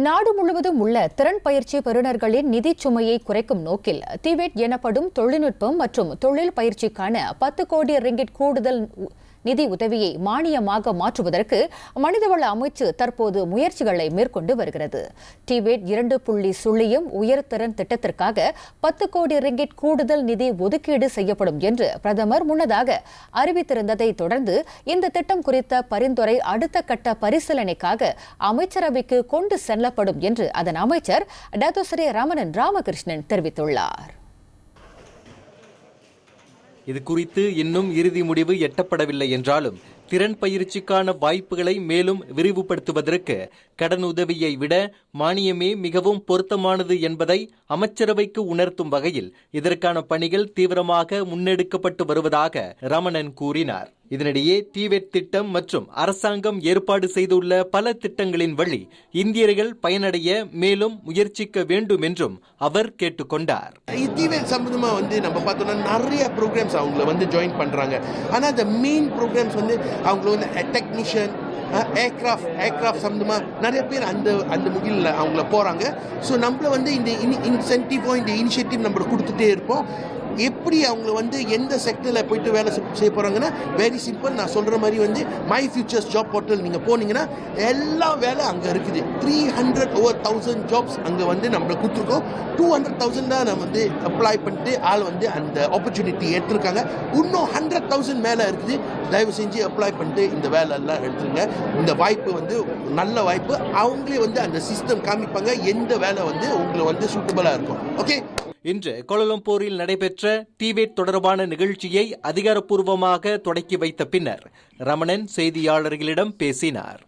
நாடு முழுவதும் உள்ள திறன் பயிற்சி பெறுநர்களின் நிதிச் சுமையை குறைக்கும் நோக்கில் டிவேட் எனப்படும் தொழில்நுட்பம் மற்றும் தொழில் பயிற்சிக்கான 10 கோடி ரிங்கிட் கூடுதல் நிதி உதவியை மானியமாக மாற்றுவதற்கு மனிதவள அமைச்சு தற்போது முயற்சிகளை மேற்கொண்டு வருகிறது. டிவேட் 2.0 உயர்திறன் திட்டத்திற்காக 10 கோடி ரிங்கிட் கூடுதல் நிதி ஒதுக்கீடு செய்யப்படும் என்று பிரதமர் முன்னதாக அறிவித்திருந்ததை தொடர்ந்து இந்த திட்டம் குறித்த பரிந்துரை அடுத்த கட்ட பரிசீலனைக்காக அமைச்சரவைக்கு கொண்டு செல்லப்படும் என்று அதன் அமைச்சர் டத்தோஸ்ரீ ரமணன் ராமகிருஷ்ணன் தெரிவித்துள்ளார். இது குறித்து இன்னும் இறுதி முடிவு எட்டப்படவில்லை என்றாலும் திறன் பயிற்சிக்கான வாய்ப்புகளை மேலும் விரிவுபடுத்துவதற்கு கடனுதவியை விட மானியமே மிகவும் பொருத்தமானது என்பதை அமைச்சரவைக்கு உணர்த்தும் வகையில் இதற்கான பணிகள் தீவிரமாக முன்னெடுக்கப்பட்டு வருவதாக ரமணன் கூறினார். இதனிடையே டிவேட் திட்டம் மற்றும் அரசாங்கம் ஏற்பாடு செய்துள்ள பல திட்டங்களின் வழி இந்தியர்கள் பயனடைய மேலும் முயற்சிக்க வேண்டும் என்றும் அவர் கேட்டுக்கொண்டார். டிவேட் சம்பந்தமா நம்ம பார்த்தோம்னா நிறைய ப்ரோக்ராம்ஸ் அவங்கள ஜாயின் பண்றாங்க. ஆனா அந்த மெயின் ப்ரோக்ராம்ஸ் அவங்கள டெக்னீஷியன் ஏர்கிராஃப்ட் சம்பந்தமா நிறைய பேர் அந்த முகில அவங்கள போறாங்க. ஸோ நம்மள இந்த இன்சென்டிவ் இந்த இனிஷியேட்டிவ் நம்ம கொடுத்துட்டே இருப்போம். எப்படி அவங்க எந்த செக்டரில் போயிட்டு வேலை செய்ய போகிறாங்கன்னா வெரி சிம்பிள். நான் சொல்கிற மாதிரி மை ஃபியூச்சர்ஸ் ஜாப் போர்ட்டல் நீங்கள் போனீங்கன்னா எல்லா வேலை அங்கே இருக்குது. 300 over 1000 ஜாப்ஸ் அங்கே நம்மளை கொடுத்துருக்கோம். 200,000 தான் நம்ம அப்ளை பண்ணிட்டு ஆள் அந்த ஆப்பர்ச்சுனிட்டி எடுத்திருக்காங்க. இன்னும் 100,000 மேலே இருக்குது. தயவு செஞ்சு அப்ளை பண்ணிட்டு இந்த வேலை எல்லாம் எடுத்துருங்க. இந்த வாய்ப்பு நல்ல வாய்ப்பு. அவங்களே அந்த சிஸ்டம் காமிப்பாங்க எந்த வேலை உங்களை சூட்டபிளாக இருக்கும். ஓகே. இன்று கோலாலம்பூரில் நடைபெற்ற டிவேட் தொடர்பான நிகழ்ச்சியை அதிகாரப்பூர்வமாக தொடக்கி வைத்த பின்னர் ரமணன் செய்தியாளர்களிடம் பேசினார்.